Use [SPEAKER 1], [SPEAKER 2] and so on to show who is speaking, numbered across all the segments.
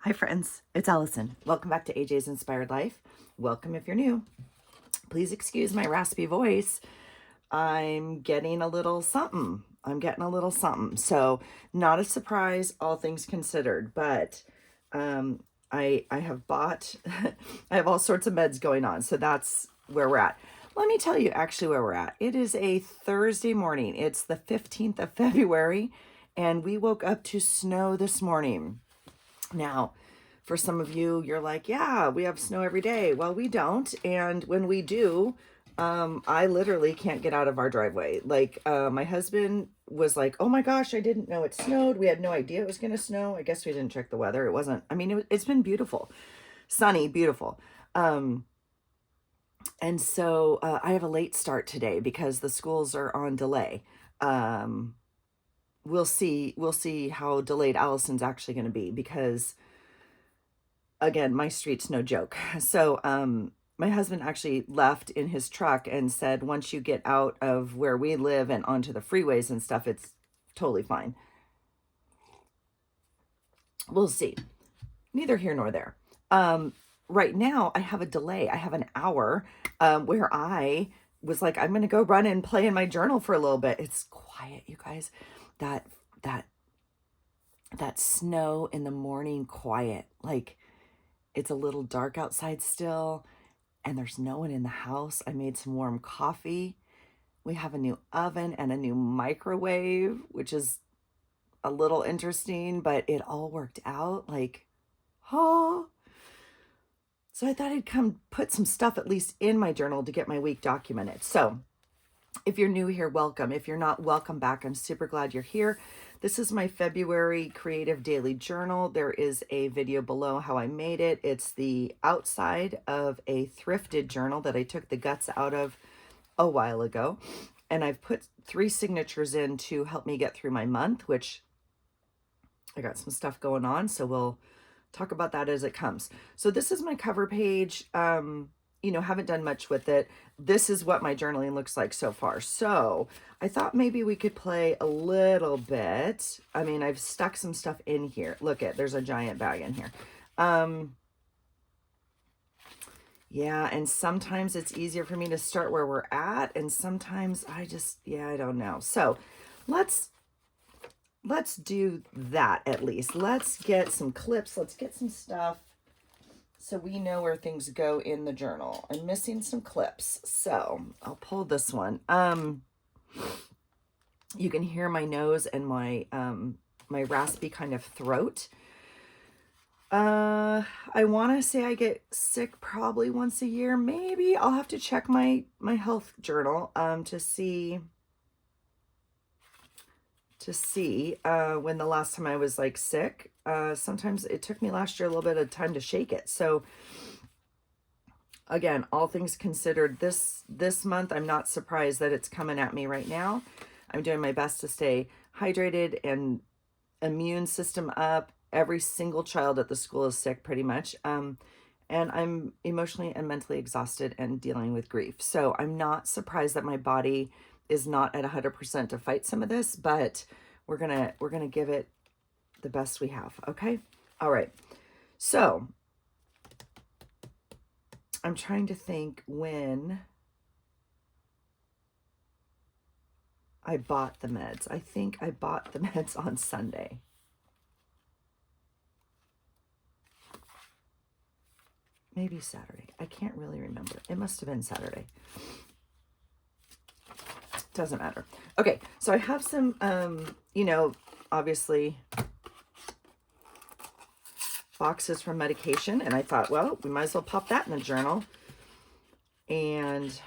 [SPEAKER 1] Hi friends, it's Allison. Welcome back to AJ's Inspired Life. Welcome if you're new. Please excuse my raspy voice. I'm getting a little something. So not a surprise, all things considered, but I have bought, I have all sorts of meds going on. So that's where we're at. Let me tell you actually where we're at. It is a Thursday morning. It's the 15th of February and we woke up to snow this morning. Now, for some of you, you're like, yeah, we have snow every day. Well, we don't. And when we do, I literally can't get out of our driveway. Like, my husband was like, oh my gosh, I didn't know it snowed. We had no idea it was going to snow. I guess we didn't check the weather. It wasn't, I mean, it's been beautiful, sunny, beautiful. And so I have a late start today because the schools are on delay. We'll see how delayed Allison's actually going to be because again, my street's no joke. So my husband actually left in his truck and said once you get out of where we live and onto the freeways and stuff, it's totally fine. We'll see. Neither here nor there. Right now I have a delay. I have an hour where I was like, I'm going to go run and play in my journal for a little bit. It's quiet, you guys. That snow in the morning quiet, like it's a little dark outside still and there's no one in the house. I made some warm coffee. We have a new oven and a new microwave, which is a little interesting, but it all worked out. Like, oh. So I thought I'd come put some stuff at least in my journal to get my week documented. So if you're new here, welcome. If you're not, welcome back. I'm super glad you're here. This is my February Creative Daily Journal. There is a video below how I made it. It's the outside of a thrifted journal that I took the guts out of a while ago. And I've put 3 signatures in to help me get through my month, which I got some stuff going on. So we'll talk about that as it comes. So this is my cover page. Haven't done much with it. This is what my journaling looks like so far. So I thought maybe we could play a little bit. I mean, I've stuck some stuff in here. Look there's a giant bag in here. Yeah, and sometimes it's easier for me to start where we're at, and sometimes I don't know. So let's do that at least. Let's get some clips. Let's get some stuff so we know where things go in the journal. I'm missing some clips, so I'll pull this one. You can hear my nose and my my raspy kind of throat. I want to say I get sick probably once a year. Maybe I'll have to check my health journal to see when the last time I was like sick. Sometimes it took me last year a little bit of time to shake it. So again, all things considered, this month, I'm not surprised that it's coming at me right now. I'm doing my best to stay hydrated and immune system up. Every single child at the school is sick pretty much. And I'm emotionally and mentally exhausted and dealing with grief. So I'm not surprised that my body is not at 100% to fight some of this, but we're gonna give it the best we have. Okay. All right. So I'm trying to think when I bought the meds. I think I bought the meds on Sunday. Maybe Saturday. I can't really remember. It must have been Saturday. Doesn't matter. Okay, so I have some, obviously boxes from medication, and I thought, well, we might as well pop that in the journal. And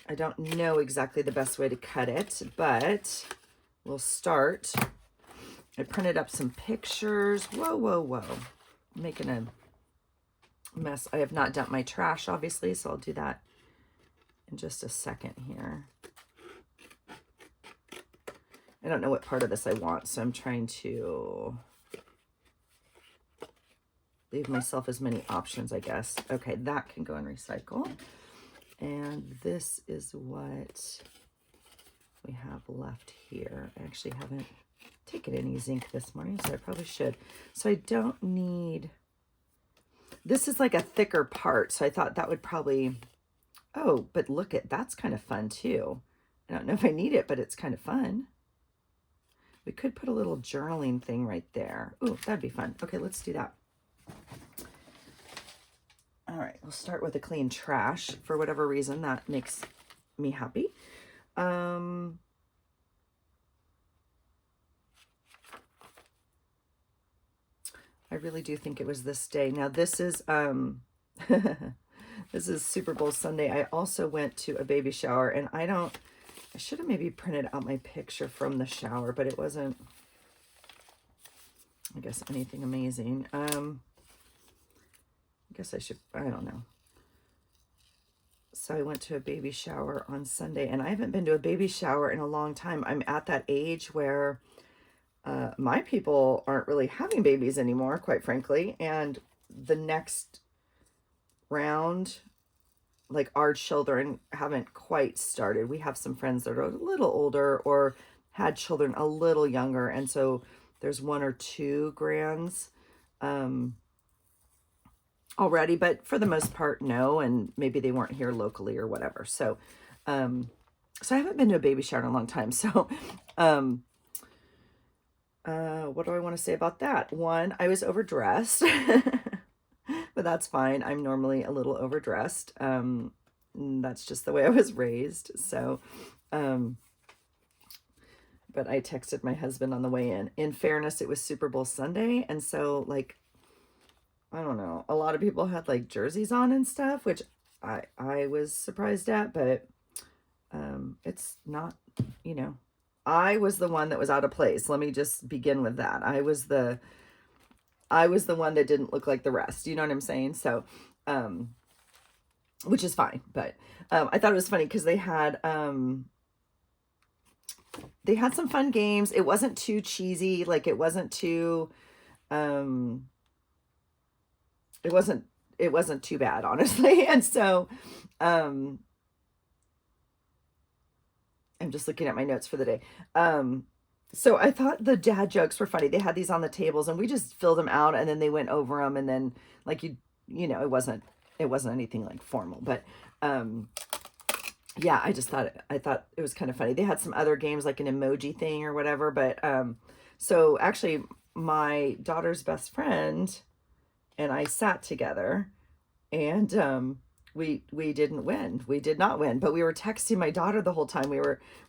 [SPEAKER 1] I don't know exactly the best way to cut it, but we'll start. I printed up some pictures. Whoa. I'm making a mess. I have not dumped my trash, obviously, so I'll do that in just a second here. I don't know what part of this I want, so I'm trying to leave myself as many options, I guess. Okay, that can go in recycle. And this is what we have left here. I actually haven't taken didn't get any zinc this morning, so I probably should. So I don't need, this is like a thicker part, so I thought that would probably, oh, but look at, that's kind of fun too. I don't know if I need it, but it's kind of fun. We could put a little journaling thing right there. Ooh, that'd be fun. Okay, let's do that. All right, we'll start with a clean trash. For whatever reason, that makes me happy. I really do think it was this day. Now this is this is Super Bowl Sunday. I also went to a baby shower, and I should have maybe printed out my picture from the shower, but it wasn't, I guess, anything amazing. I guess I should, I don't know. So I went to a baby shower on Sunday, and I haven't been to a baby shower in a long time. I'm at that age where my people aren't really having babies anymore, quite frankly. And the next round, like, our children haven't quite started. We have some friends that are a little older or had children a little younger. And so there's 1 or 2 grands already, but for the most part, no. And maybe they weren't here locally or whatever. So, so I haven't been to a baby shower in a long time. So, what do I want to say about that? One, I was overdressed, but that's fine. I'm normally a little overdressed. That's just the way I was raised. So, but I texted my husband on the way in. In fairness, it was Super Bowl Sunday. And so, like, I don't know, a lot of people had like jerseys on and stuff, which I was surprised at, but it's not, you know, I was the one that was out of place. Let me just begin with that. I was the one that didn't look like the rest. You know what I'm saying? So, which is fine, but I thought it was funny because they had some fun games. It wasn't too cheesy, like it wasn't too it wasn't too bad, honestly. And so I'm just looking at my notes for the day. So I thought the dad jokes were funny. They had these on the tables and we just filled them out, and then they went over them, and then like you know, it wasn't anything like formal, but yeah, I thought it was kind of funny. They had some other games like an emoji thing or whatever, but so actually my daughter's best friend and I sat together, and we didn't win. We did not win, but we were texting my daughter the whole time.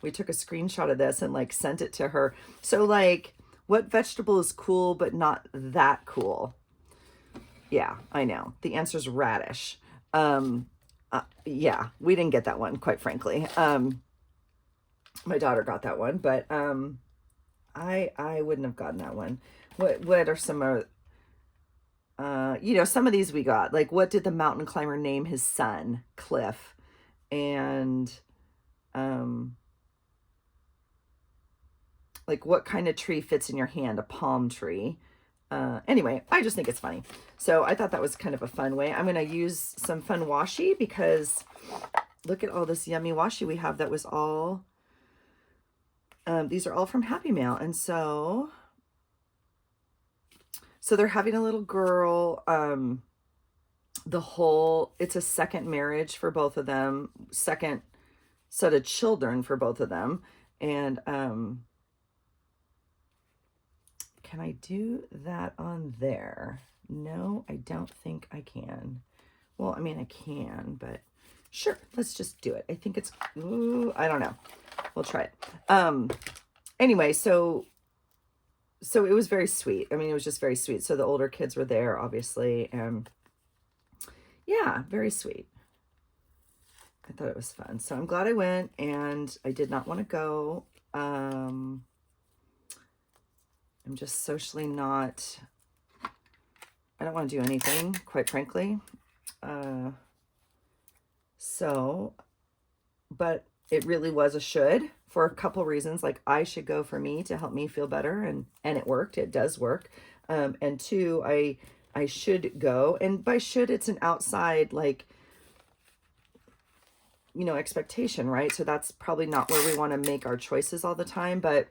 [SPEAKER 1] We took a screenshot of this and like sent it to her. So like, what vegetable is cool but not that cool? Yeah, I know. The answer is radish. Yeah, we didn't get that one, quite frankly. My daughter got that one, but I wouldn't have gotten that one. What are some you know, some of these we got, like, what did the mountain climber name his son? Cliff. And like, what kind of tree fits in your hand? A palm tree. Anyway, I just think it's funny. So I thought that was kind of a fun way. I'm going to use some fun washi because look at all this yummy washi we have that was all, these are all from Happy Mail. And so they're having a little girl, it's a second marriage for both of them, second set of children for both of them. And, can I do that on there? No, I don't think I can. Well, I mean, I can, but sure, let's just do it. I think it's, ooh, I don't know. We'll try it. Anyway, so it was very sweet. I mean, it was just very sweet. So the older kids were there, obviously, and yeah, very sweet. I thought it was fun. So I'm glad I went, and I did not want to go. I'm just socially not, I don't want to do anything, quite frankly. But it really was a should for a couple reasons. Like, I should go for me to help me feel better, and it worked. It does work. And two, I should go, and by should, it's an outside, like, you know, expectation, right? So that's probably not where we want to make our choices all the time, but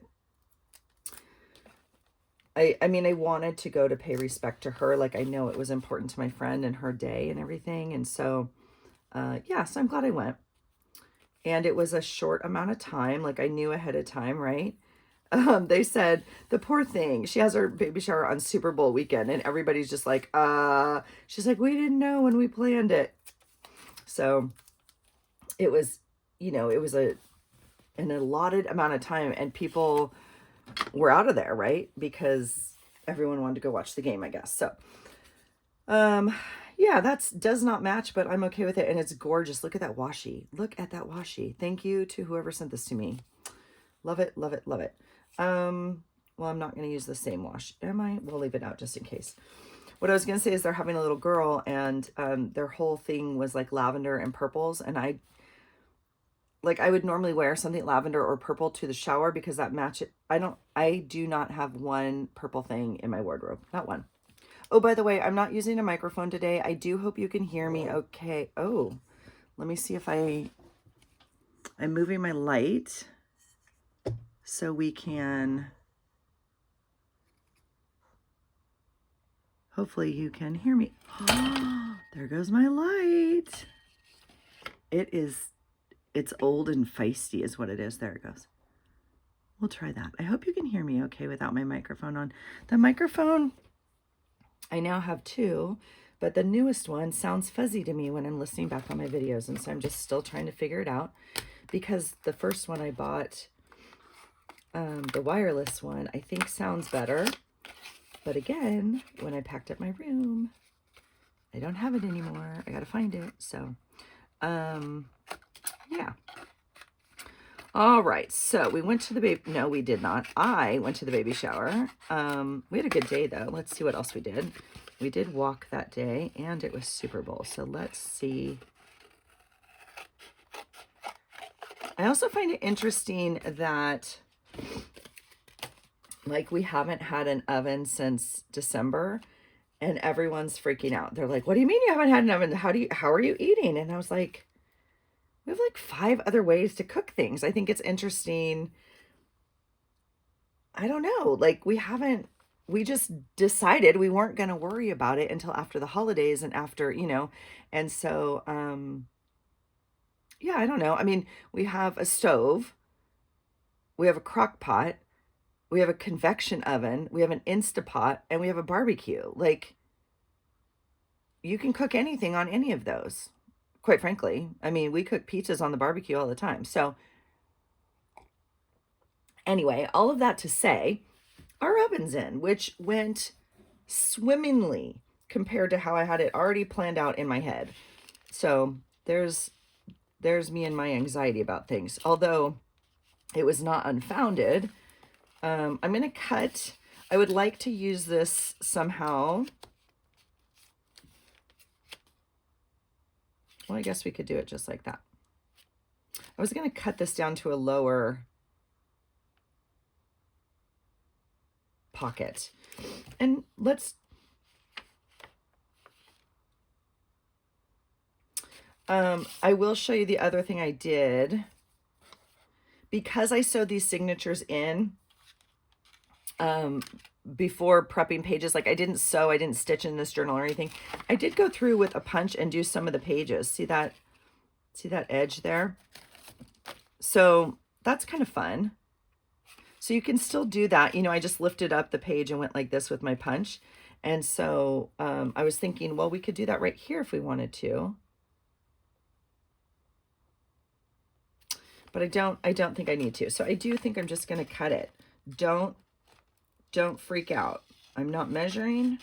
[SPEAKER 1] I mean, I wanted to go to pay respect to her. Like, I know it was important to my friend and her day and everything. And so, yeah, so I'm glad I went. And it was a short amount of time. Like, I knew ahead of time, right? They said, the poor thing, she has her baby shower on Super Bowl weekend, and everybody's just like, she's like, we didn't know when we planned it. So it was, it was an allotted amount of time, and people were out of there, right? Because everyone wanted to go watch the game, I guess. So, yeah, does not match, but I'm okay with it. And it's gorgeous. Look at that washi. Look at that washi. Thank you to whoever sent this to me. Love it, love it, love it. Well, I'm not going to use the same wash. Am I? We'll leave it out just in case. What I was going to say is they're having a little girl, and their whole thing was like lavender and purples. And I would normally wear something lavender or purple to the shower because that match it. I do not have one purple thing in my wardrobe. Not one. Oh, by the way, I'm not using a microphone today. I do hope you can hear me okay. Oh, let me see if I'm moving my light so we can, hopefully you can hear me. There goes my light. It's old and feisty is what it is. There it goes. We'll try that. I hope you can hear me okay without my microphone on. The microphone, I now have two, but the newest one sounds fuzzy to me when I'm listening back on my videos. And so I'm just still trying to figure it out because the first one I bought, the wireless one, I think sounds better. But again, when I packed up my room, I don't have it anymore. I got to find it. So, yeah. All right, so we went to the baby. No, we did not. I went to the baby shower. We had a good day, though. Let's see what else we did. We did walk that day, and it was Super Bowl. So let's see. I also find it interesting that, like, we haven't had an oven since December, and everyone's freaking out. They're like, what do you mean you haven't had an oven? How are you eating? And I was like, we have like 5 other ways to cook things. I think it's interesting. I don't know. Like we just decided we weren't going to worry about it until after the holidays and after, and so, yeah, I don't know. I mean, we have a stove, we have a crock pot, we have a convection oven, we have an Instapot, and we have a barbecue. Like, you can cook anything on any of those. Quite frankly, I mean, we cook pizzas on the barbecue all the time. So anyway, all of that to say, our oven's in, which went swimmingly compared to how I had it already planned out in my head. So there's me and my anxiety about things. Although it was not unfounded. I'm going to cut. I would like to use this somehow. Well, I guess we could do it just like that. I was going to cut this down to a lower pocket. And I will show you the other thing I did. Because I sewed these signatures in before prepping pages, like I didn't stitch in this journal or anything. I did go through with a punch and do some of the pages. See that edge there? So that's kind of fun. So you can still do that. I just lifted up the page and went like this with my punch. And so I was thinking, well, we could do that right here if we wanted to. But I don't think I need to. So I do think I'm just going to cut it. Don't freak out. I'm not measuring.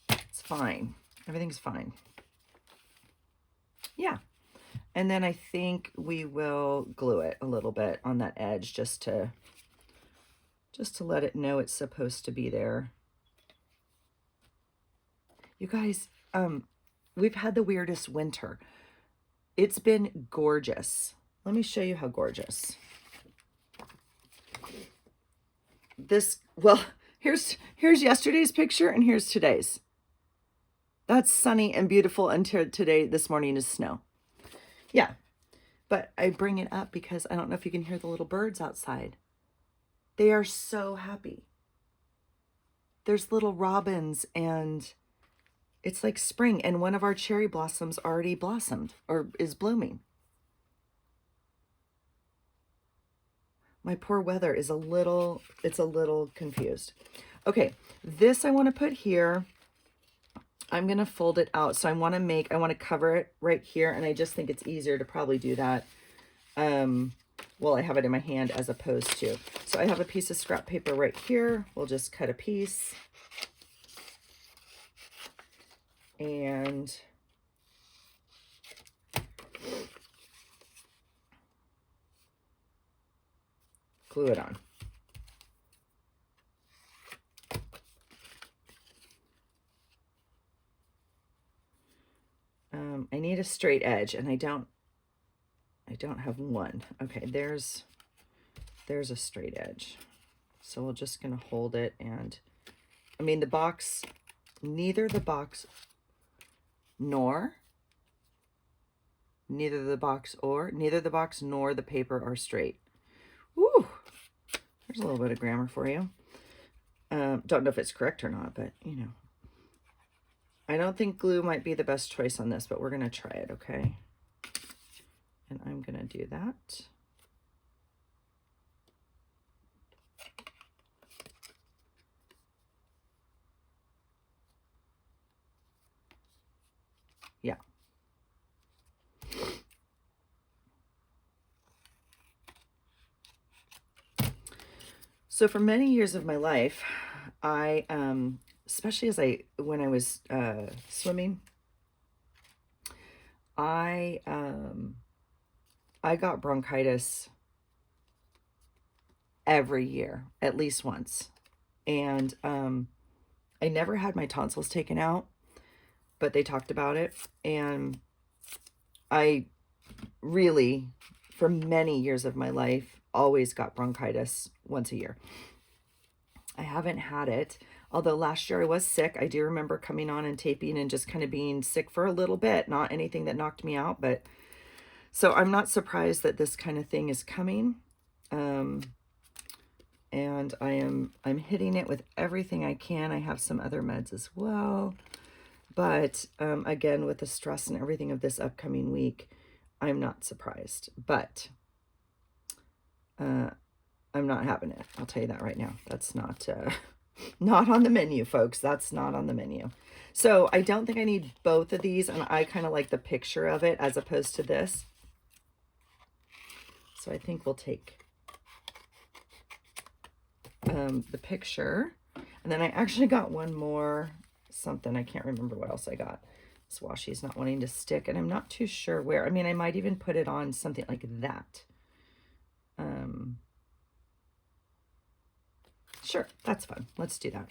[SPEAKER 1] It's fine. Everything's fine. Yeah. And then I think we will glue it a little bit on that edge just to let it know it's supposed to be there. You guys, we've had the weirdest winter. It's been gorgeous. Let me show you how gorgeous. Well, here's yesterday's picture and here's today's. That's sunny and beautiful until today. This morning is snow. Yeah, but I bring it up because I don't know if you can hear the little birds outside. They are so happy. There's little robins and it's like spring, and one of our cherry blossoms already blossomed or is blooming. My poor weather is it's a little confused. Okay, this I want to put here. I'm going to fold it out. So I want to cover it right here. And I just think it's easier to probably do that. Well, I have it in my hand as opposed to. So I have a piece of scrap paper right here. We'll just cut a piece. And glue it on. I need a straight edge, and I don't have one. Okay, there's a straight edge. So we're just gonna hold it, and I mean the box, neither the box nor the box nor the paper are straight. Woo! There's a little bit of grammar for you. Don't know if it's correct or not, but you know. I don't think glue might be the best choice on this, but we're going to try it, okay? And I'm going to do that. Yeah. So for many years of my life, I, especially when I was swimming, I got bronchitis every year, at least once. And I never had my tonsils taken out, but they talked about it. And I really, for many years of my life, always got bronchitis once a year. I haven't had it, although last year I was sick. I do remember coming on and taping and just kind of being sick for a little bit, not anything that knocked me out, but so I'm not surprised that this kind of thing is coming. And I'm hitting it with everything I can. I have some other meds as well. But again, with the stress and everything of this upcoming week, I'm not surprised. But I'm not having it. I'll tell you that right now. That's not not on the menu, folks. That's not on the menu. So I don't think I need both of these, and I kind of like the picture of it as opposed to this. So I think we'll take the picture. And then I actually got one more something. I can't remember what else I got. This washi's not wanting to stick, and I'm not too sure where. I mean, I might even put it on something like that. Sure, that's fun. Let's do that.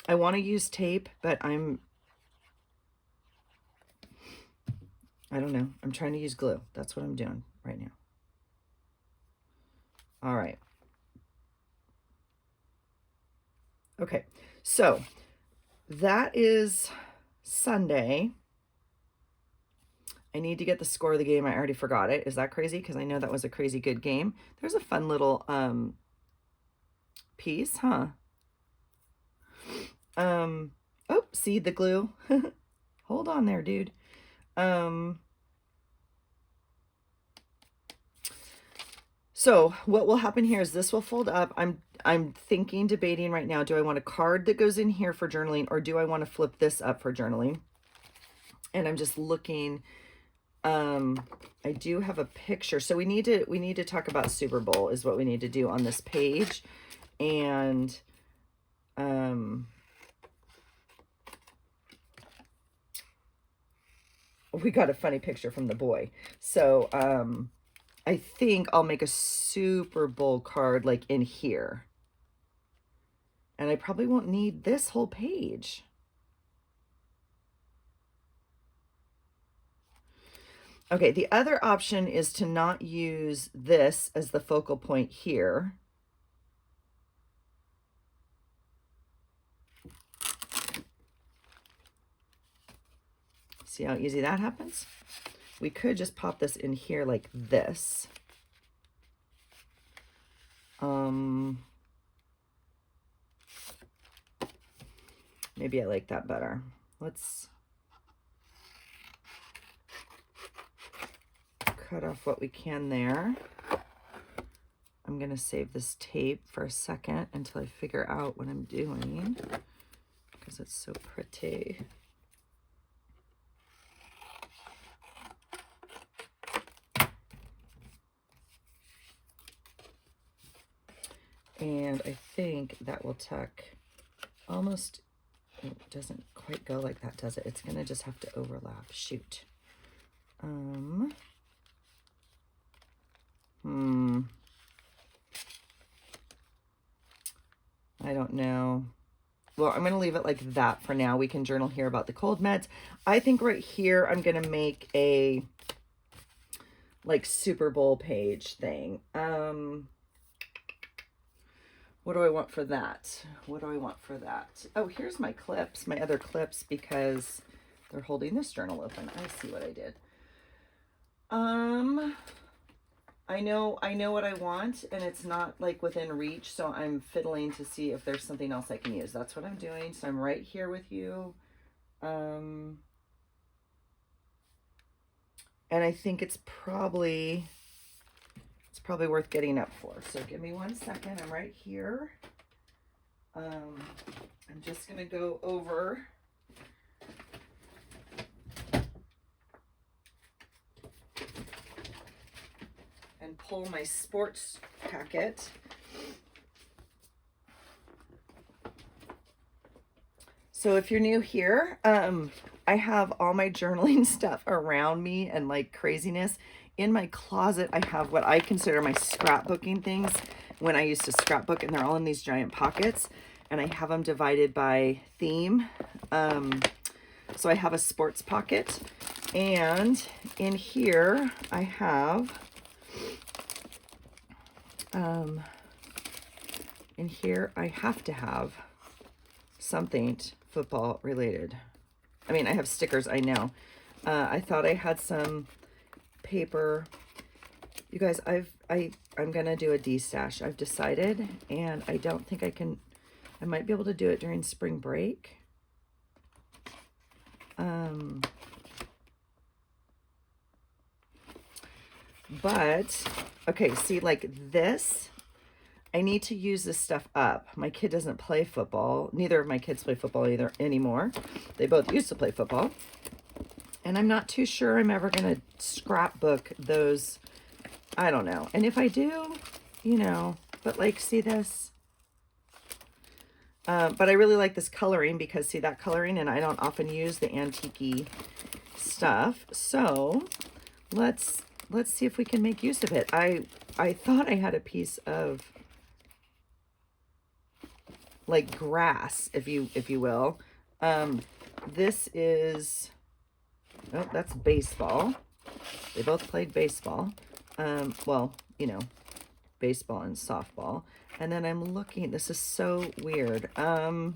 [SPEAKER 1] I want to use tape, but I don't know. I'm trying to use glue. That's what I'm doing right now. All right. Okay, so that is Sunday. I need to get the score of the game. I already forgot it. Is that crazy? Because I know that was a crazy good game. There's a fun little piece, huh? Oh, see the glue? Hold on there, dude. So what will happen here is this will fold up. I'm debating right now, do I want a card that goes in here for journaling, or do I want to flip this up for journaling? And I'm just looking. I do have a picture. So we need to talk about Super Bowl is what we need to do on this page. And we got a funny picture from the boy. So I think I'll make a Super Bowl card like in here. And I probably won't need this whole page. Okay, the other option is to not use this as the focal point here. See how easy that happens? We could just pop this in here like this. Maybe I like that better. Let's cut off what we can there. I'm gonna save this tape for a second until I figure out what I'm doing because it's so pretty. And I think that will tuck almost, it doesn't quite go like that, does it? It's gonna just have to overlap, shoot. I don't know. Well, I'm going to leave it like that for now. We can journal here about the cold meds. I think right here, I'm going to make a like Super Bowl page thing. What do I want for that? What do I want for that? Oh, here's my clips, my other clips, because they're holding this journal open. I see what I did. I know what I want, and it's not like within reach, so I'm fiddling to see if there's something else I can use. That's what I'm doing. So I'm right here with you. And I think it's probably worth getting up for. So give me 1 second. I'm right here. I'm just going to go over and pull my sports packet. So if you're new here, I have all my journaling stuff around me and like craziness. In my closet, I have what I consider my scrapbooking things when I used to scrapbook, and they're all in these giant pockets, and I have them divided by theme. So I have a sports pocket, and in here I have to have something football related. I mean, I have stickers, I know. I thought I had some paper. You guys, I'm gonna do a de-stash. I've decided, and I don't think I can. I might be able to do it during spring break. But okay, see, like this, I need to use this stuff up. My kid doesn't play football. Neither of my kids play football either anymore. They both used to play football. And I'm not too sure I'm ever going to scrapbook those. I don't know. And if I do, you know, but like, see this? But I really like this coloring because see that coloring, and I don't often use the antique-y stuff. So let's see if we can make use of it. I thought I had a piece of like grass, if you will. This is, oh, that's baseball. They both played baseball. Well, you know, baseball and softball. And then I'm looking, this is so weird. Well,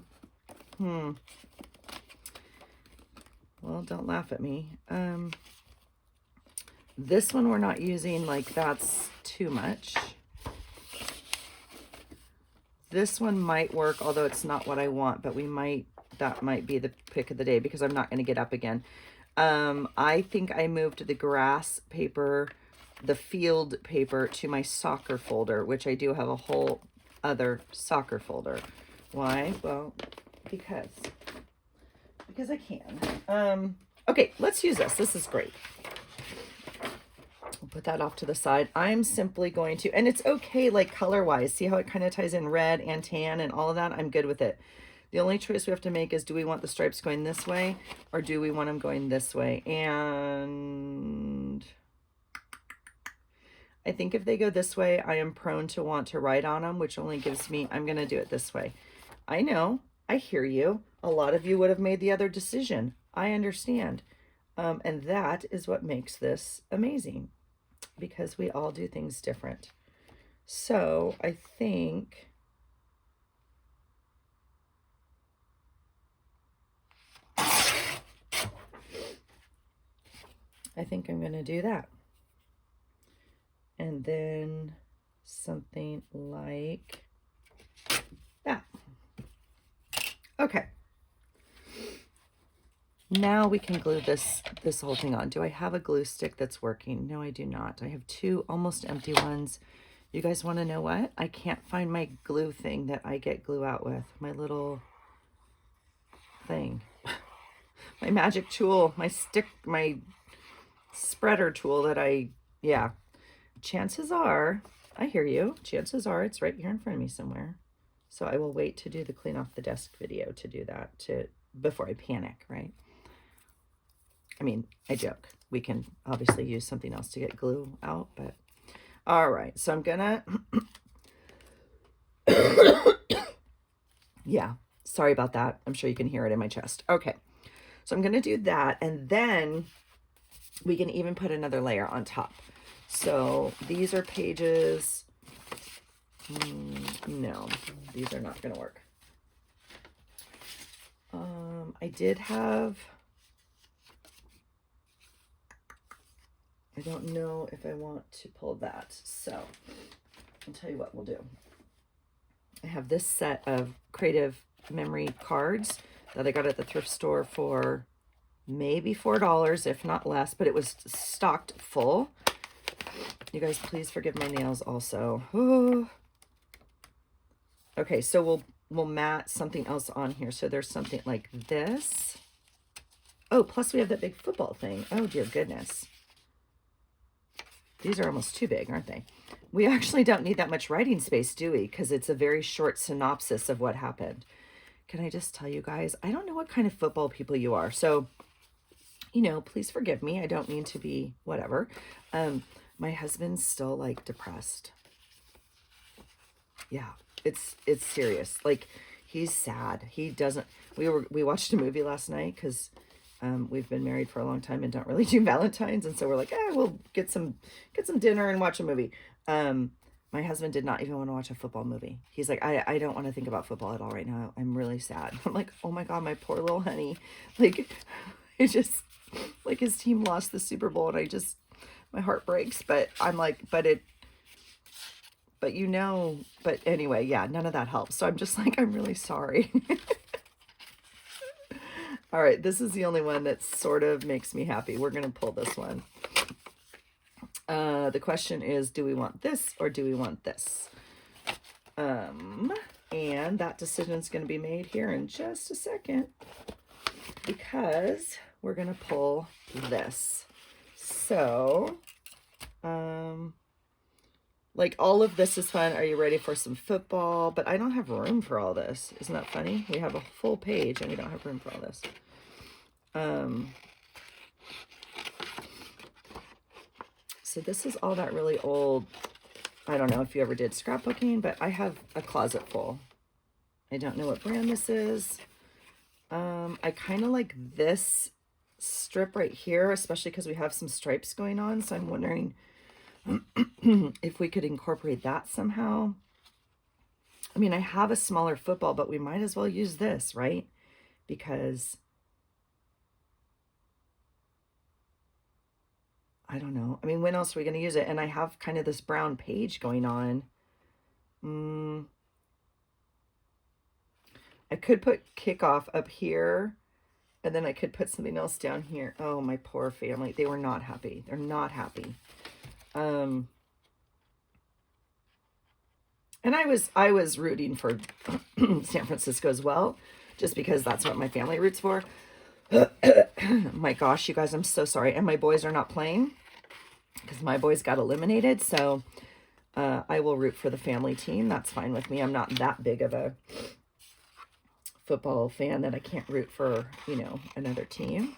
[SPEAKER 1] don't laugh at me. This one we're not using, like that's too much. This one might work, although it's not what I want, but that might be the pick of the day because I'm not going to get up again. I think I moved the grass paper, the field paper, to my soccer folder, which I do have a whole other soccer folder. Why? Well, because I can. Okay, let's use this. This is great. I'll put that off to the side. I'm simply going to, and it's okay, like color-wise. See how it kind of ties in red and tan and all of that? I'm good with it. The only choice we have to make is, do we want the stripes going this way or do we want them going this way? And I think if they go this way, I am prone to want to write on them, which only gives me, I'm going to do it this way. I know, I hear you. A lot of you would have made the other decision. I understand. And that is what makes this amazing, because we all do things different. So I think I'm going to do that. And then something like that. Okay. Now we can glue this whole thing on. Do I have a glue stick that's working? No, I do not. I have 2 almost empty ones. You guys want to know what? I can't find my glue thing that I get glue out with. My little thing. My magic tool, my spreader tool that yeah. Chances are, I hear you. Chances are it's right here in front of me somewhere. So I will wait to do the clean off the desk video to do that before I panic, right? I mean, I joke. We can obviously use something else to get glue out, but all right. So I'm gonna, yeah, sorry about that. I'm sure you can hear it in my chest. Okay. So I'm gonna do that, and then we can even put another layer on top. So these are pages, no, these are not gonna work. I did have, I don't know if I want to pull that. So I'll tell you what we'll do. I have this set of creative memory cards that I got at the thrift store for maybe $4, if not less, but it was stocked full. You guys, please forgive my nails also. Oh. Okay, so we'll mat something else on here. So there's something like this. Oh, plus we have that big football thing. Oh, dear goodness. These are almost too big, aren't they? We actually don't need that much writing space, do we? Because it's a very short synopsis of what happened. Can I just tell you guys, I don't know what kind of football people you are. So, you know, please forgive me. I don't mean to be whatever. My husband's still like depressed. Yeah, it's serious. Like, he's sad. He doesn't, we watched a movie last night because we've been married for a long time and don't really do Valentines. And so we're like, we'll get some dinner and watch a movie. My husband did not even want to watch a football movie. He's like, I don't want to think about football at all right now. I'm really sad. I'm like, oh my God, my poor little honey. Like, it just, like, his team lost the Super Bowl and my heart breaks. But I'm like, but anyway, yeah, none of that helps. So I'm just like, I'm really sorry. All right, this is the only one that sort of makes me happy. We're going to pull this one. The question is, do we want this or do we want this? And that decision is going to be made here in just a second because we're going to pull this. So, like, all of this is fun. Are you ready for some football? But I don't have room for all this. Isn't that funny? We have a full page and we don't have room for all this. So this is all that really old. I don't know if you ever did scrapbooking, but I have a closet full. I don't know what brand this is. I kind of like this strip right here, especially because we have some stripes going on. So I'm wondering if we could incorporate that somehow. I mean, I have a smaller football, but we might as well use this, right? Because I don't know. I mean, when else are we going to use it? And I have kind of this brown page going on. I could put kickoff up here, and then I could put something else down here. Oh, my poor family. They were not happy. They're not happy. And I was rooting for San Francisco as well, just because that's what my family roots for. My gosh, you guys, I'm so sorry. And my boys are not playing because my boys got eliminated. So I will root for the family team. That's fine with me. I'm not that big of a football fan that I can't root for, you know, another team.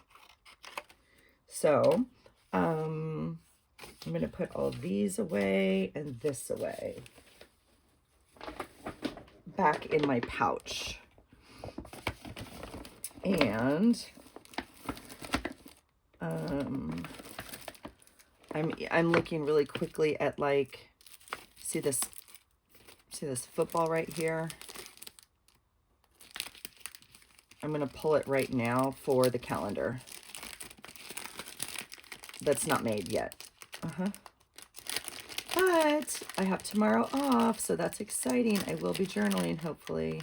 [SPEAKER 1] So I'm going to put all these away and this away back in my pouch. And I'm looking really quickly at, like, see this football right here. I'm going to pull it right now for the calendar. That's not made yet. But I have tomorrow off, so that's exciting. I will be journaling, hopefully.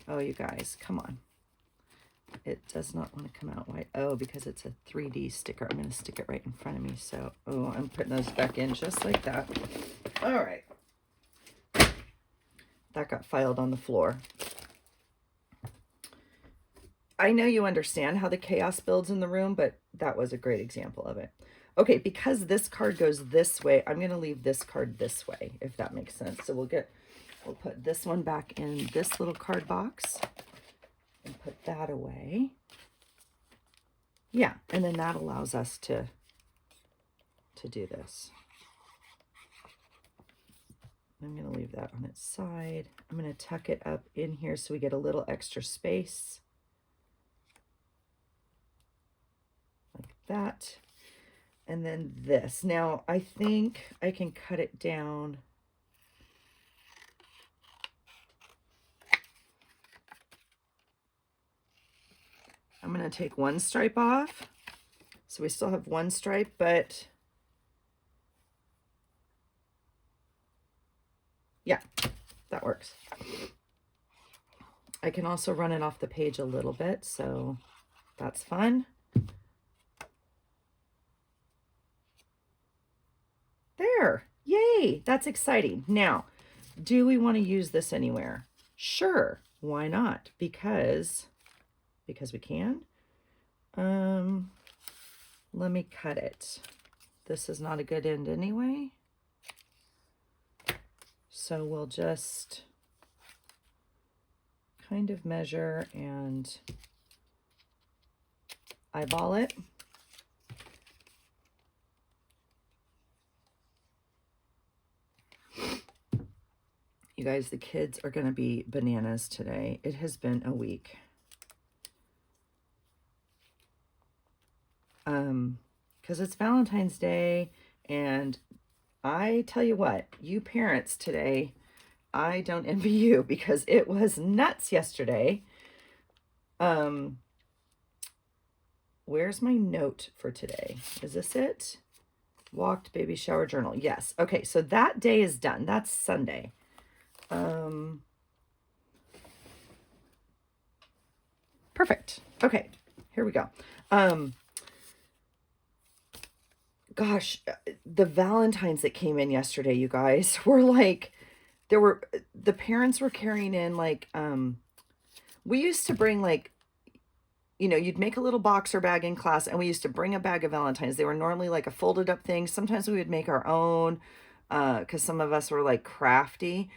[SPEAKER 1] Oh, you guys, come on. It does not want to come out white. Oh, because it's a 3D sticker. I'm going to stick it right in front of me. So, oh, I'm putting those back in just like that. All right. That got filed on the floor. I know you understand how the chaos builds in the room, but that was a great example of it. Okay, because this card goes this way, I'm going to leave this card this way, if that makes sense. So we'll put this one back in this little card box and put that away. Yeah, and then that allows us to do this. I'm going to leave that on its side. I'm going to tuck it up in here so we get a little extra space. Like that. And then this. Now, I think I can cut it down. I'm going to take one stripe off. So we still have one stripe, but yeah, that works. I can also run it off the page a little bit, so that's fun. There, yay, that's exciting. Now, do we want to use this anywhere? Sure, why not? Because we can. Let me cut it. This is not a good end anyway. So we'll just kind of measure and eyeball it. You guys, the kids are going to be bananas today. It has been a week. Because it's Valentine's Day, and I tell you what, you parents today, I don't envy you because it was nuts yesterday. Where's my note for today? Is this it? Walked, baby shower, journal. Yes. Okay, so that day is done. That's Sunday. Perfect. Okay, here we go. Gosh, the Valentines that came in yesterday, you guys, were like, the parents were carrying in like, we used to bring like, you know, you'd make a little boxer bag in class, and we used to bring a bag of Valentines. They were normally like a folded up thing. Sometimes we would make our own, because some of us were like crafty.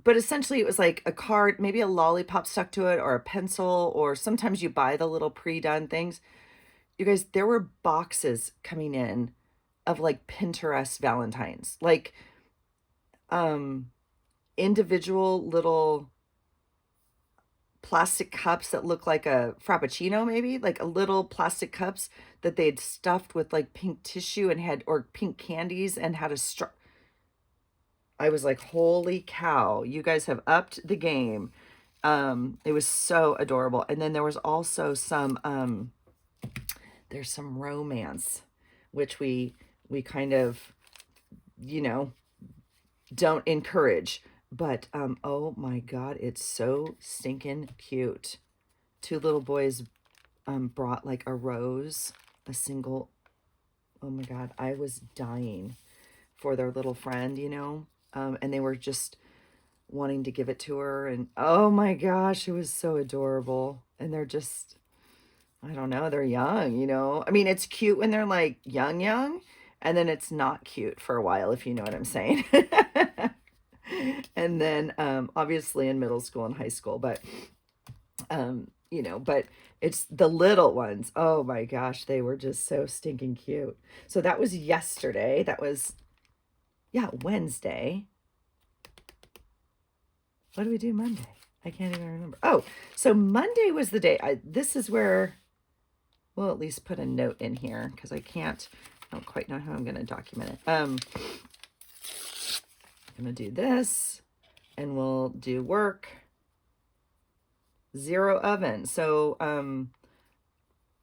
[SPEAKER 1] But essentially it was like a card, maybe a lollipop stuck to it, or a pencil, or sometimes you buy the little pre-done things. You guys, there were boxes coming in of like Pinterest Valentines, like individual little plastic cups that look like a Frappuccino, maybe like a little plastic cups that they'd stuffed with like pink tissue and had, or pink candies, and had a straw. I was like, holy cow, you guys have upped the game. It was so adorable. And then there was also some, there's some romance, which we kind of, you know, don't encourage. But, oh my God, it's so stinking cute. Two little boys brought like a rose, a single, oh my God, I was dying for their little friend, you know. And they were just wanting to give it to her, and oh my gosh, it was so adorable. And they're just, I don't know, they're young, you know. I mean, it's cute when they're like young, and then it's not cute for a while, if you know what I'm saying. And then obviously in middle school and high school, but you know, but it's the little ones. Oh my gosh, they were just so stinking cute. So that was yesterday. That was, yeah, Wednesday. What do we do Monday? I can't even remember. Oh, so Monday was the day. This is where we'll at least put a note in here, because I don't quite know how I'm going to document it. I'm going to do this, and we'll do work. 0 oven. So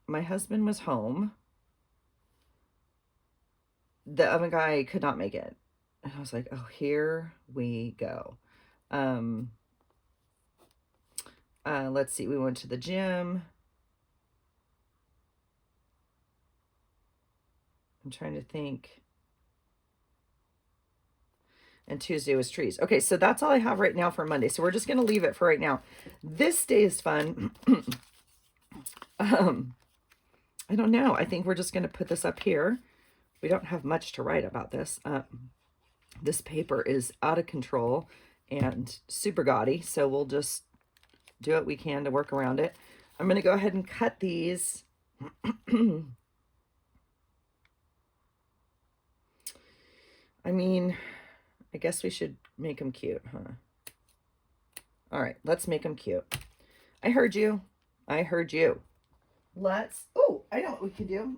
[SPEAKER 1] my husband was home. The oven guy could not make it. And I was like, oh, here we go. Let's see, we went to the gym. I'm trying to think. And Tuesday was trees. Okay, so that's all I have right now for Monday. So we're just going to leave it for right now. This day is fun. I don't know. I think we're just going to put this up here. We don't have much to write about this. This paper is out of control and super gaudy, so we'll just do what we can to work around it. I'm going to go ahead and cut these. I mean, I guess we should make them cute, huh? All right, let's make them cute. I heard you. I heard you. Let's, oh, I know what we can do.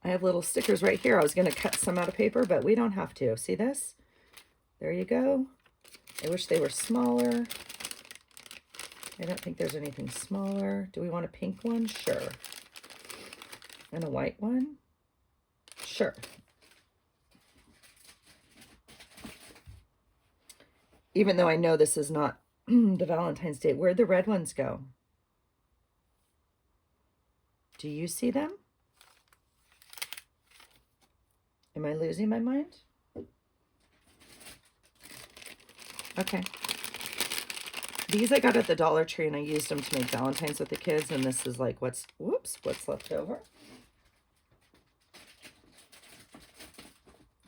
[SPEAKER 1] I have little stickers right here. I was going to cut some out of paper, but we don't have to. See this? There you go. I wish they were smaller. I don't think there's anything smaller. Do we want a pink one? Sure. And a white one? Sure. Even though I know this is not the Valentine's Day. Where'd the red ones go? Do you see them? Am I losing my mind? Okay. These I got at the Dollar Tree, and I used them to make Valentines with the kids, and this is like what's left over.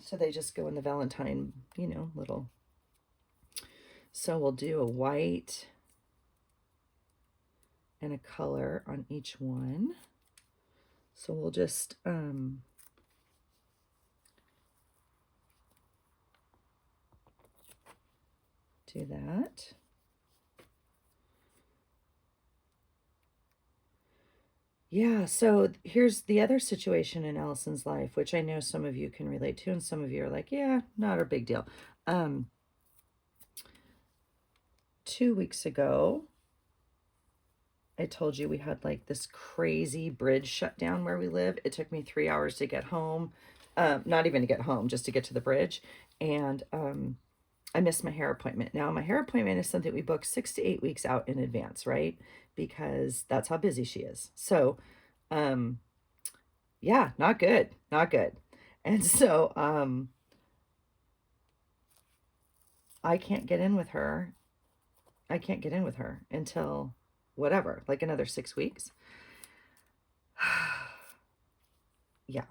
[SPEAKER 1] So they just go in the Valentine, you know, little. So we'll do a white and a color on each one. So we'll just do that. Yeah, so here's the other situation in Allison's life, which I know some of you can relate to, and some of you are like, yeah, not a big deal. 2 weeks ago, I told you we had like this crazy bridge shutdown where we live. It took me 3 hours to get home. Not even to get home, just to get to the bridge. And I missed my hair appointment. Now, my hair appointment is something we book 6 to 8 weeks out in advance, right? Because that's how busy she is. So, yeah, not good, not good. And so, I can't get in with her. I can't get in with her until whatever, like another 6 weeks. Yeah.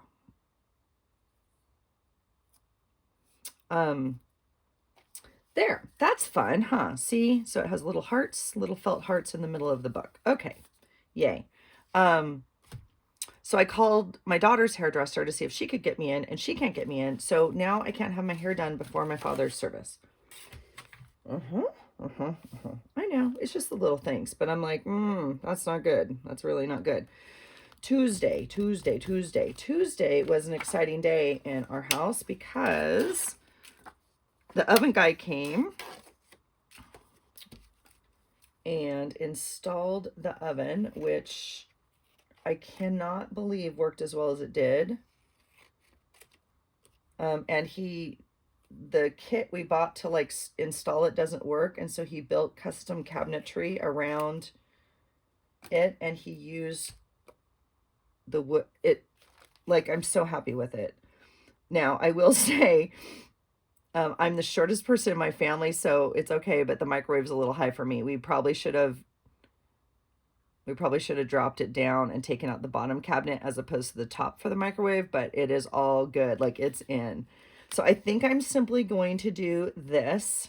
[SPEAKER 1] There, that's fun, huh? See, so it has little hearts, little felt hearts in the middle of the book. Okay, yay. So I called my daughter's hairdresser to see if she could get me in, and she can't get me in. So now I can't have my hair done before my father's service. I know, it's just the little things, but I'm like, that's not good. That's really not good. Tuesday was an exciting day in our house because the oven guy came and installed the oven, which I cannot believe worked as well as it did. And the kit we bought to like install it doesn't work, and so he built custom cabinetry around it, and he used the wood. Like, I'm so happy with it. Now, I will say, I'm the shortest person in my family, so it's okay, but the microwave's a little high for me. We probably should have dropped it down and taken out the bottom cabinet as opposed to the top for the microwave, but it is all good. Like, it's in. So I think I'm simply going to do this.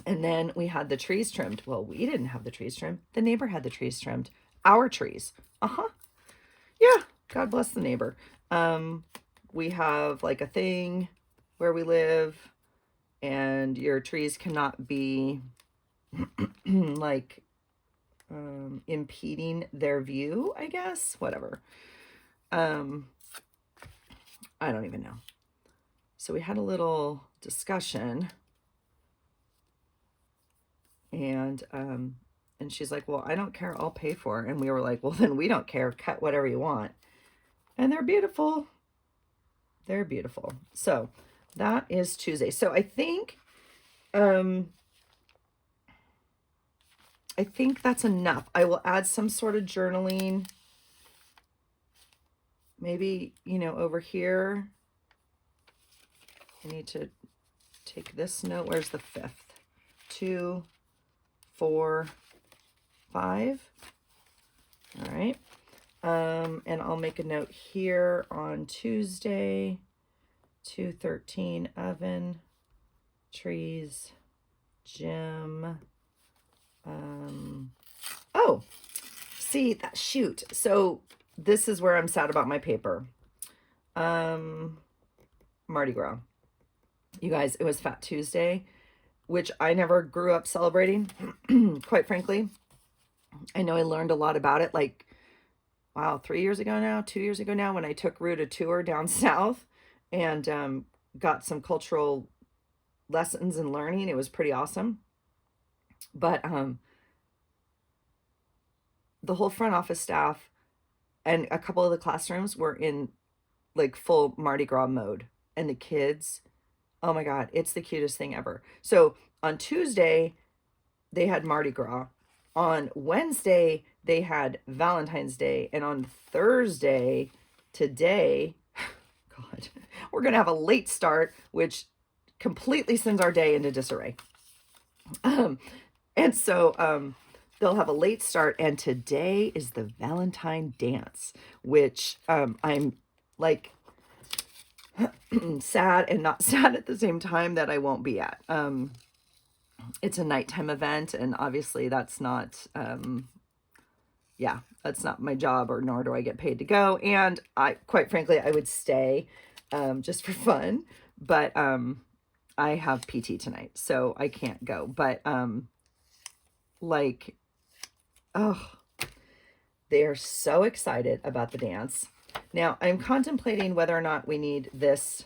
[SPEAKER 1] And then we had the trees trimmed. Well, we didn't have the trees trimmed. The neighbor had the trees trimmed. Our trees. Yeah, God bless the neighbor. We have like a thing where we live, and your trees cannot be like impeding their view, I guess. Whatever. I don't even know. So we had a little discussion, and she's like, well, I don't care, I'll pay for it. And we were like, well, then we don't care, cut whatever you want. And they're beautiful. They're beautiful. So that is Tuesday. So I think that's enough. I will add some sort of journaling. Maybe, you know, over here, I need to take this note. Where's the 5th? 2, 4, 5. All right. And I'll make a note here on Tuesday, 2:13, oven, trees, gym. Oh, see that, shoot. So this is where I'm sad about my paper. Mardi Gras. You guys, it was Fat Tuesday, which I never grew up celebrating, quite frankly. I know I learned a lot about it, like, wow, 3 years ago now, 2 years ago now, when I took Rue a tour down south and got some cultural lessons and learning. It was pretty awesome. But the whole front office staff and a couple of the classrooms were in like full Mardi Gras mode. And the kids, oh my God, it's the cutest thing ever. So on Tuesday, they had Mardi Gras. On Wednesday, they had Valentine's Day. And on Thursday, today, God, we're going to have a late start, which completely sends our day into disarray. And so they'll have a late start. And today is the Valentine dance, which I'm like sad and not sad at the same time that I won't be at. It's a nighttime event, and obviously that's not, yeah, that's not my job, or nor do I get paid to go. And I, quite frankly, I would stay just for fun, but I have PT tonight, so I can't go. But like, oh, they are so excited about the dance. Now, I'm contemplating whether or not we need this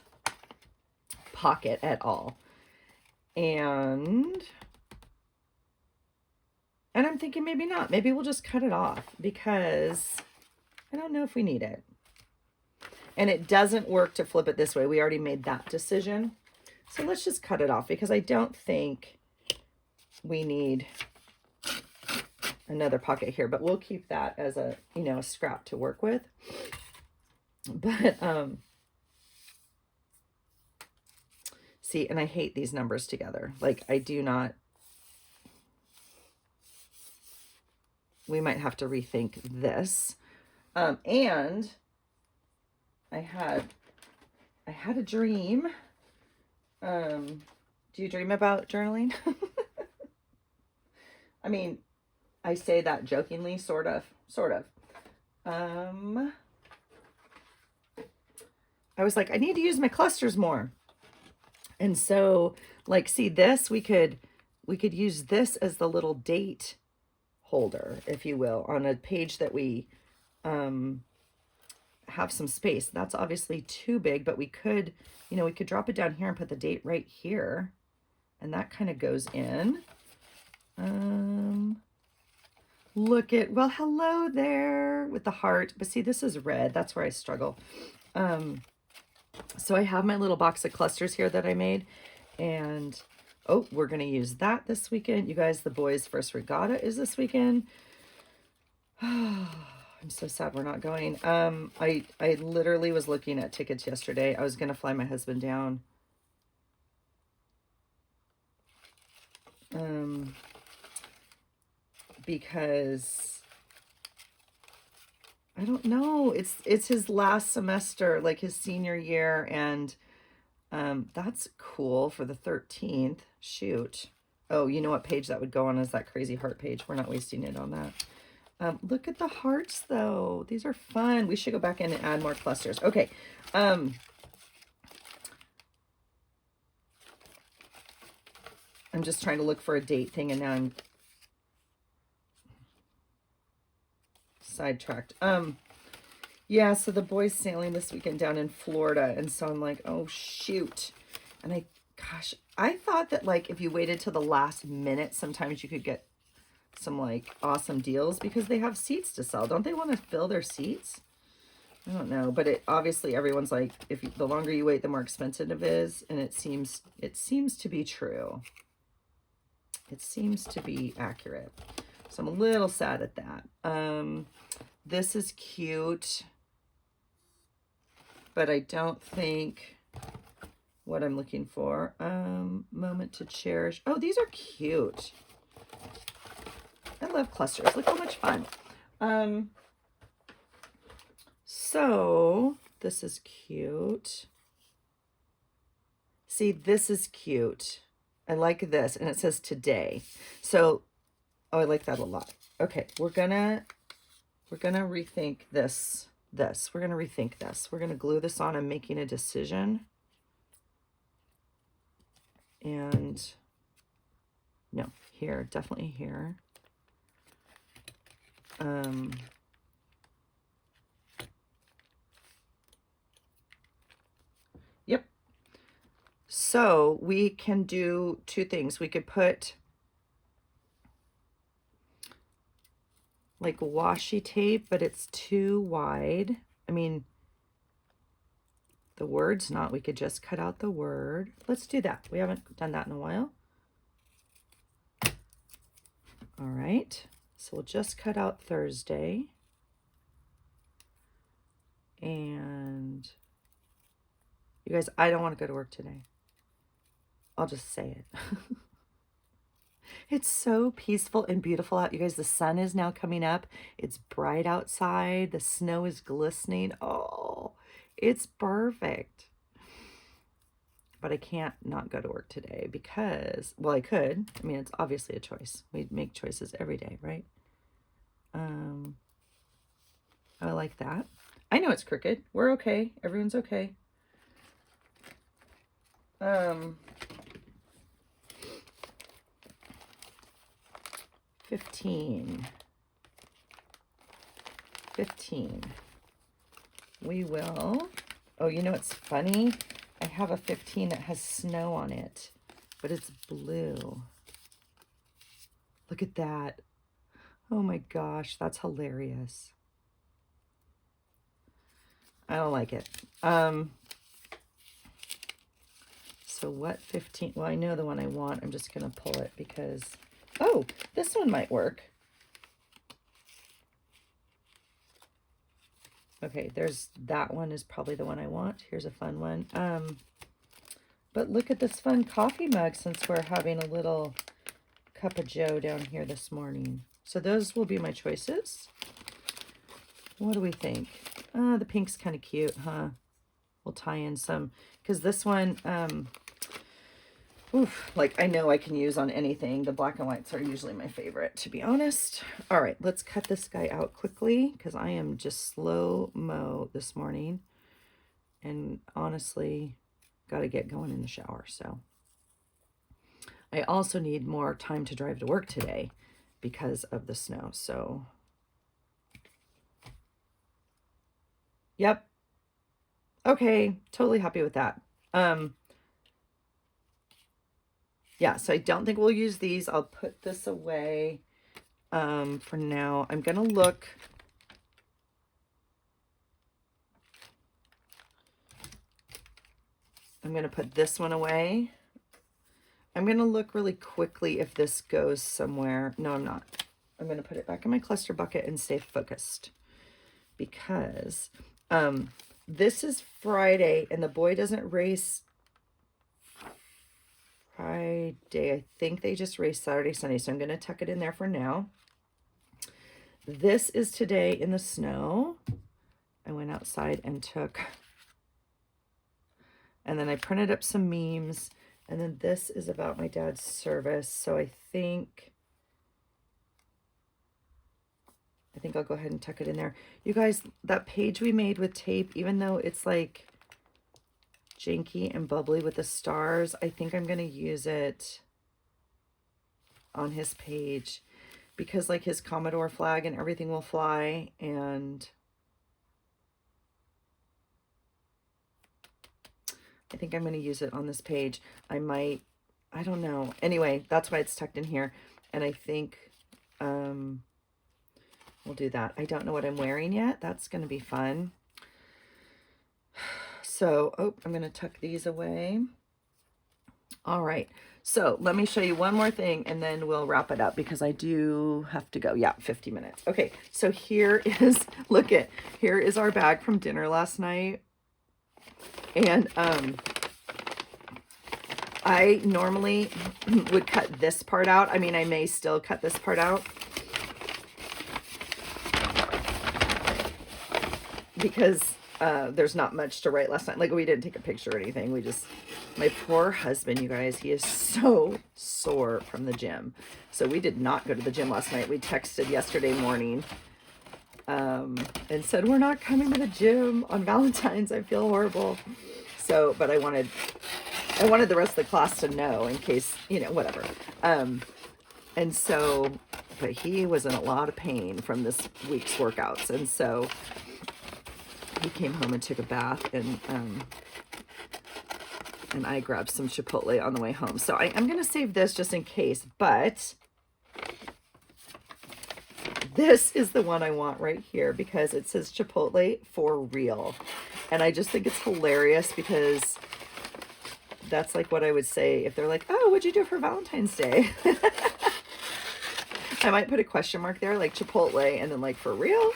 [SPEAKER 1] pocket at all. And I'm thinking maybe not. Maybe we'll just cut it off, because I don't know if we need it. And it doesn't work to flip it this way. We already made that decision. So let's just cut it off, because I don't think we need another pocket here, but we'll keep that as a, you know, a scrap to work with. But see, and I hate these numbers together. Like, I do not. We might have to rethink this. And I had a dream. Do you dream about journaling? I mean, I say that jokingly, sort of. I was like, I need to use my clusters more. And so, like, see this, we could use this as the little date holder, if you will, on a page that we have some space. That's obviously too big, but we could, you know, we could drop it down here and put the date right here. And that kind of goes in. Look at, well, hello there with the heart. But see, this is red. That's where I struggle. So I have my little box of clusters here that I made. And, oh, we're going to use that this weekend. You guys, the boys' first regatta is this weekend. I'm so sad we're not going. I literally was looking at tickets yesterday. I was going to fly my husband down. Because I don't know, it's his last semester, like his senior year, and that's cool for the 13th. Shoot. Oh, you know what page that would go on is that crazy heart page. We're not wasting it on that. Look at the hearts though. These are fun. We should go back in and add more clusters. Okay. I'm just trying to look for a date thing, and now I'm sidetracked. Yeah, so the boys sailing this weekend down in Florida, and so I'm like, oh shoot. And gosh, I thought that, like, if you waited till the last minute, sometimes you could get some like awesome deals, because they have seats to sell. Don't they want to fill their seats? I don't know, but it obviously everyone's like, the longer you wait, the more expensive it is, and it seems to be true. It seems to be accurate. So I'm a little sad at that. This is cute, but I don't think what I'm looking for. Moment to cherish. Oh, these are cute. I love clusters. Look how much fun. So this is cute. See, this is cute. I like this, and it says today. So, oh, I like that a lot. Okay, we're gonna rethink this. We're gonna rethink this. We're gonna glue this on. I'm making a decision. And no, here, definitely here. Yep. So we can do two things. We could put like washi tape, but it's too wide. I mean, the word's not. We could just cut out the word. Let's do that. We haven't done that in a while. All right. So we'll just cut out Thursday. And you guys, I don't want to go to work today. I'll just say it. It's so peaceful and beautiful out. You guys, the sun is now coming up. It's bright outside. The snow is glistening. Oh, it's perfect. But I can't not go to work today because, well, I could. I mean, it's obviously a choice. We make choices every day, right? I like that. I know it's crooked. We're okay. Everyone's okay. 15. We will. Oh, you know what's funny? I have a 15 that has snow on it, but it's blue. Look at that. Oh my gosh, that's hilarious. I don't like it. So what 15? Well, I know the one I want. I'm just going to pull it because, oh, this one might work. Okay, there's that one is probably the one I want. Here's a fun one. But look at this fun coffee mug since we're having a little cup of joe down here this morning. So those will be my choices. What do we think? The pink's kind of cute, huh? We'll tie in some, because this one, like I know I can use on anything. The black and whites are usually my favorite, to be honest. All right, let's cut this guy out quickly because I am just slow-mo this morning. And honestly, got to get going in the shower, so. I also need more time to drive to work today because of the snow, so. Yep. Okay, totally happy with that. Yeah, so I don't think we'll use these. I'll put this away for now. I'm going to look. I'm going to put this one away. I'm going to look really quickly if this goes somewhere. No, I'm not. I'm going to put it back in my cluster bucket and stay focused because this is Friday and the boy doesn't race Friday. I think they just race Saturday, Sunday. So I'm going to tuck it in there for now. This is today in the snow. I went outside and took, and then I printed up some memes. And then this is about my dad's service. So I think I'll go ahead and tuck it in there. You guys, that page we made with tape, even though it's like janky and bubbly with the stars, I think I'm going to use it on his page because like his Commodore flag and everything will fly, and I think I'm going to use it on this page. I might, I don't know. Anyway, that's why it's tucked in here. And I think we'll do that. I don't know what I'm wearing yet. That's going to be fun. So, oh, I'm going to tuck these away. All right. So let me show you one more thing and then we'll wrap it up because I do have to go. Yeah, 50 minutes. Okay. So here is, here is our bag from dinner last night. And, I normally would cut this part out. I mean, I may still cut this part out because there's not much to write last night. Like, we didn't take a picture or anything. We just, my poor husband, you guys, he is so sore from the gym. So we did not go to the gym last night. We texted yesterday morning and said, we're not coming to the gym on Valentine's. I feel horrible. So, but I wanted the rest of the class to know in case, you know, whatever. And so, but he was in a lot of pain from this week's workouts. And so he came home and took a bath and I grabbed some Chipotle on the way home. So I'm going to save this just in case, but this is the one I want right here because it says Chipotle for real. And I just think it's hilarious because that's like what I would say if they're like, oh, what'd you do for Valentine's Day? I might put a question mark there, like Chipotle, and then like for real.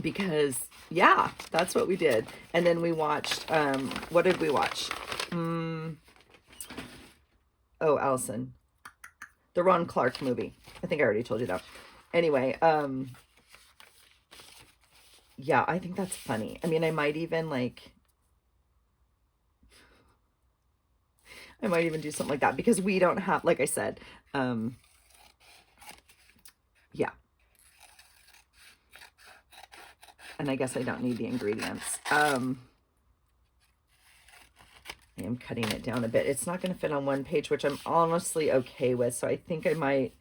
[SPEAKER 1] Because yeah, that's what we did. And then we watched, what did we watch? Oh, Allison, the Ron Clark movie. I think I already told you that. Anyway, yeah, I think that's funny. I mean, I might even do something like that because we don't have, like I said, yeah. And I guess I don't need the ingredients. I am cutting it down a bit. It's not going to fit on one page, which I'm honestly okay with. So I think I might,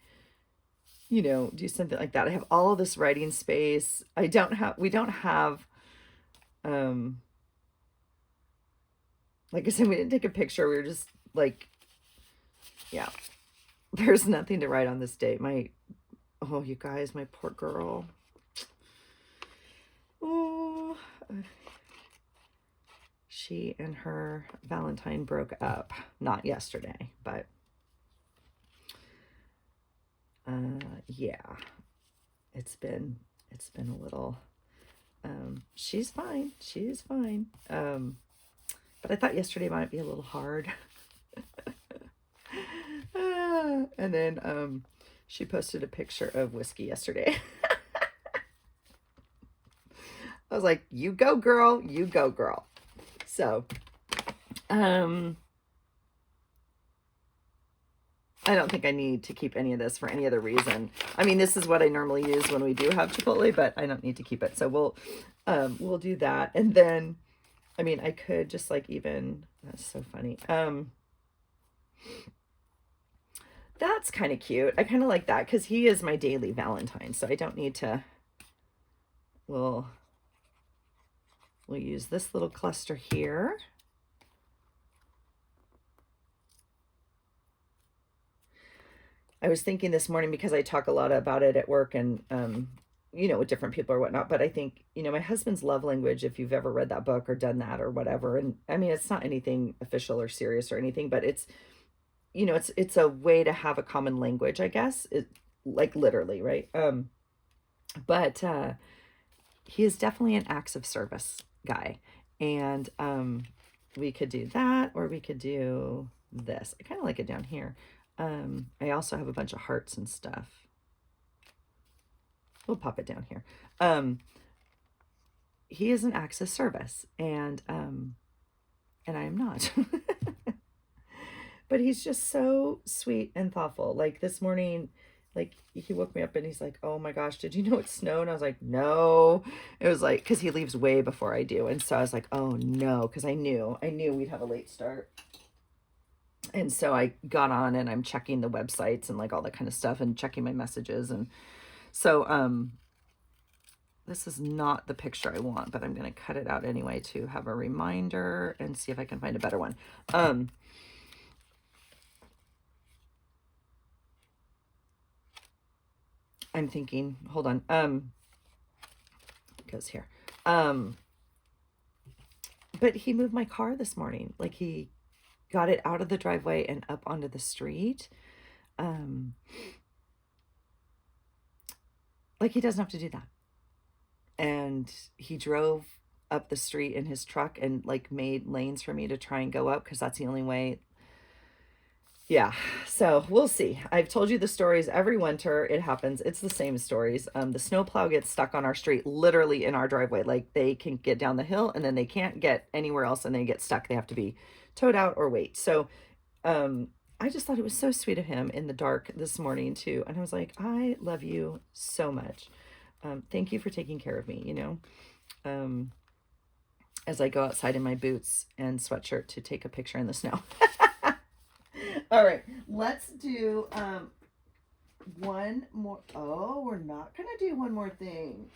[SPEAKER 1] you know, do something like that. I have all of this writing space. We don't have, like I said, we didn't take a picture. We were just like, yeah, there's nothing to write on this date. Oh, you guys, my poor girl. Oh, she and her Valentine broke up. Not yesterday, but yeah, it's been a little, she's fine. She's fine. But I thought yesterday might be a little hard. And then she posted a picture of whiskey yesterday. I was like, you go girl, you go girl. So, I don't think I need to keep any of this for any other reason. I mean, this is what I normally use when we do have Chipotle, but I don't need to keep it. So we'll do that. And then, I mean, I could just like even, that's so funny. That's kind of cute. I kind of like that because he is my daily Valentine. So I don't need to, we'll use this little cluster here. I was thinking this morning because I talk a lot about it at work and, you know, with different people or whatnot, but I think, you know, my husband's love language, if you've ever read that book or done that or whatever, and I mean, it's not anything official or serious or anything, but it's, you know, it's a way to have a common language, I guess, it, like literally, right? But he is definitely an acts of service guy. And we could do that, or we could do this. I kind of like it down here. I also have a bunch of hearts and stuff. We'll pop it down here. He is an acts of service, and I am not. But he's just so sweet and thoughtful. Like this morning, like he woke me up and he's like, oh my gosh, did you know it snowed? And I was like, no. It was like, because he leaves way before I do. And so I was like, oh no, because I knew we'd have a late start. And so I got on and I'm checking the websites and like all that kind of stuff and checking my messages. And so this is not the picture I want, but I'm going to cut it out anyway to have a reminder and see if I can find a better one. I'm thinking, hold on. It goes here. but he moved my car this morning. Like he got it out of the driveway and up onto the street. Like he doesn't have to do that. And he drove up the street in his truck and like made lanes for me to try and go up because that's the only way. Yeah, so we'll see. I've told you the stories every winter. It happens. It's the same stories. The snowplow gets stuck on our street, literally in our driveway. Like they can get down the hill and then they can't get anywhere else and they get stuck. They have to be towed out or wait. So I just thought it was so sweet of him in the dark this morning too. And I was like, I love you so much. Thank you for taking care of me, you know, as I go outside in my boots and sweatshirt to take a picture in the snow. All right, let's do one more. Oh, we're not going to do one more thing.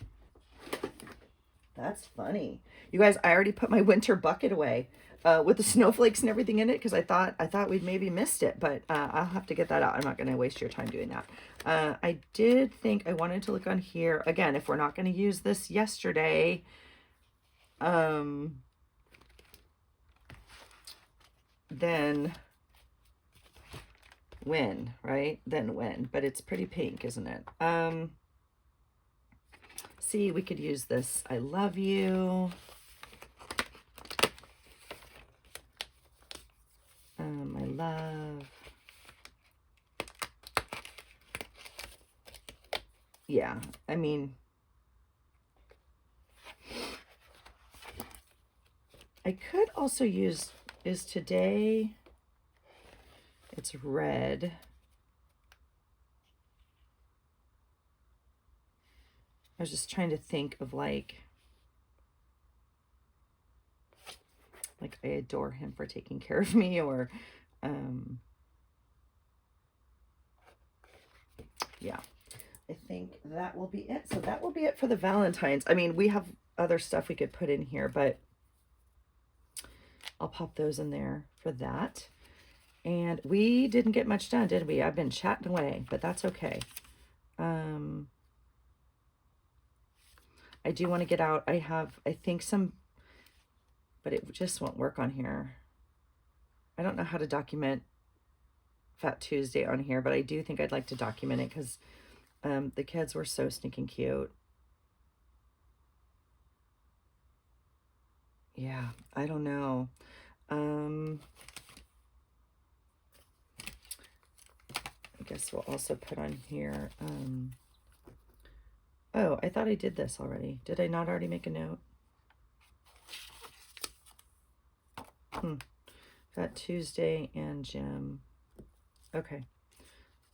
[SPEAKER 1] That's funny. You guys, I already put my winter bucket away with the snowflakes and everything in it because I thought we'd maybe missed it, but I'll have to get that out. I'm not going to waste your time doing that. I did think I wanted to look on here. Again, if we're not going to use this yesterday, then when, right? Then when, but it's pretty pink, isn't it? See, we could use this. I love you. I love. Yeah, I mean, I could also use, is today, it's red. I was just trying to think of like I adore him for taking care of me, or yeah, I think that will be it. So that will be it for the Valentines. I mean, we have other stuff we could put in here, but I'll pop those in there for that. And we didn't get much done, did we? I've been chatting away, but that's okay. I do want to get out. I have, I think some, but it just won't work on here. I don't know how to document Fat Tuesday on here, but I do think I'd like to document it because the kids were so stinking cute. Yeah, I don't know. I guess we'll also put on here. Oh, I thought I did this already. Did I not already make a note? Fat Tuesday and Jim. Okay.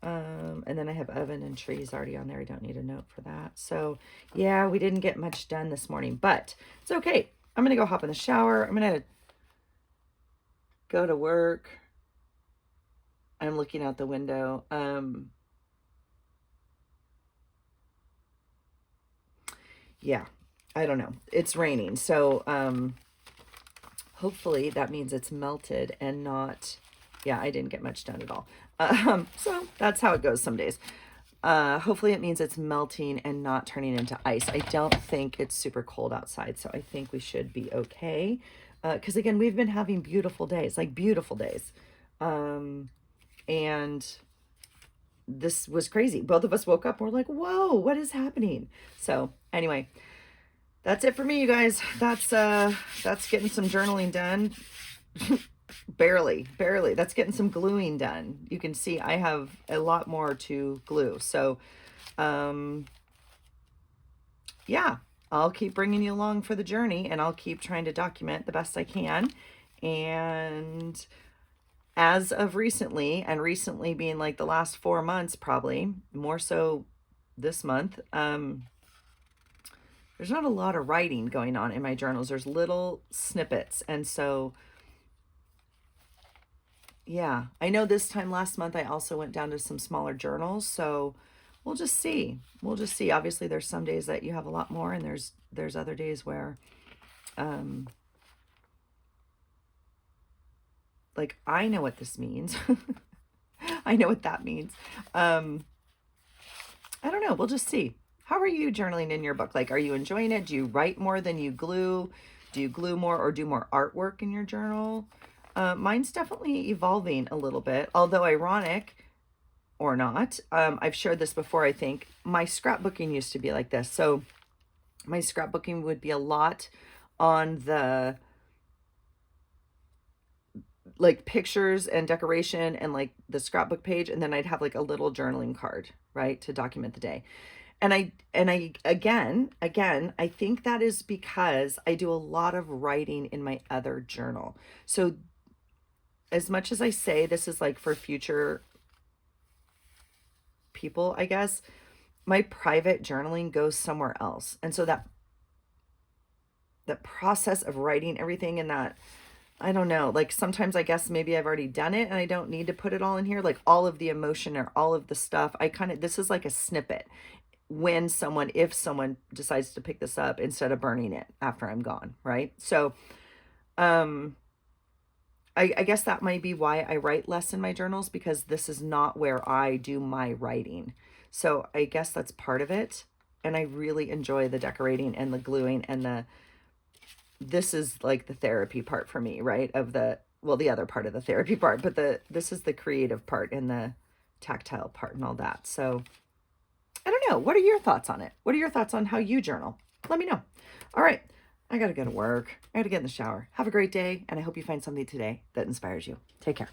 [SPEAKER 1] And then I have oven and trees already on there. I don't need a note for that. So yeah, we didn't get much done this morning, but it's okay. I'm going to go hop in the shower. I'm going to go to work. I'm looking out the window. Yeah, I don't know. It's raining. So, hopefully that means it's melted and not, yeah, I didn't get much done at all. So that's how it goes some days. Hopefully it means it's melting and not turning into ice. I don't think it's super cold outside, so I think we should be okay. Because again, we've been having beautiful days, like beautiful days. And this was crazy. Both of us woke up and we're like, whoa, what is happening? So anyway, that's it for me, you guys. That's getting some journaling done. barely. That's getting some gluing done. You can see I have a lot more to glue. So, yeah, I'll keep bringing you along for the journey and I'll keep trying to document the best I can. And as of recently, and recently being like the last 4 months, probably more so this month, there's not a lot of writing going on in my journals. There's little snippets. And so, yeah, I know this time last month, I also went down to some smaller journals. So we'll just see. We'll just see. Obviously, there's some days that you have a lot more, and there's other days where, like, I know what this means. I know what that means. I don't know. We'll just see. How are you journaling in your book? Like, are you enjoying it? Do you write more than you glue? Do you glue more or do more artwork in your journal? Mine's definitely evolving a little bit, although ironic or not. I've shared this before, I think. My scrapbooking used to be like this. So my scrapbooking would be a lot on the like pictures and decoration and like the scrapbook page, and then I'd have like a little journaling card, right, to document the day. And I again, I think that is because I do a lot of writing in my other journal. So as much as I say this is like for future people, I guess, my private journaling goes somewhere else. And so that process of writing everything in that, I don't know, like sometimes I guess maybe I've already done it and I don't need to put it all in here, like all of the emotion or all of the stuff. This is like a snippet when if someone decides to pick this up instead of burning it after I'm gone, right? So, I guess that might be why I write less in my journals, because this is not where I do my writing. So I guess that's part of it. And I really enjoy the decorating and the gluing and this is like the therapy part for me, right? The other part of the therapy part, but this is the creative part and the tactile part and all that. So I don't know. What are your thoughts on it? What are your thoughts on how you journal? Let me know. All right. I got to go to work. I got to get in the shower. Have a great day. And I hope you find something today that inspires you. Take care.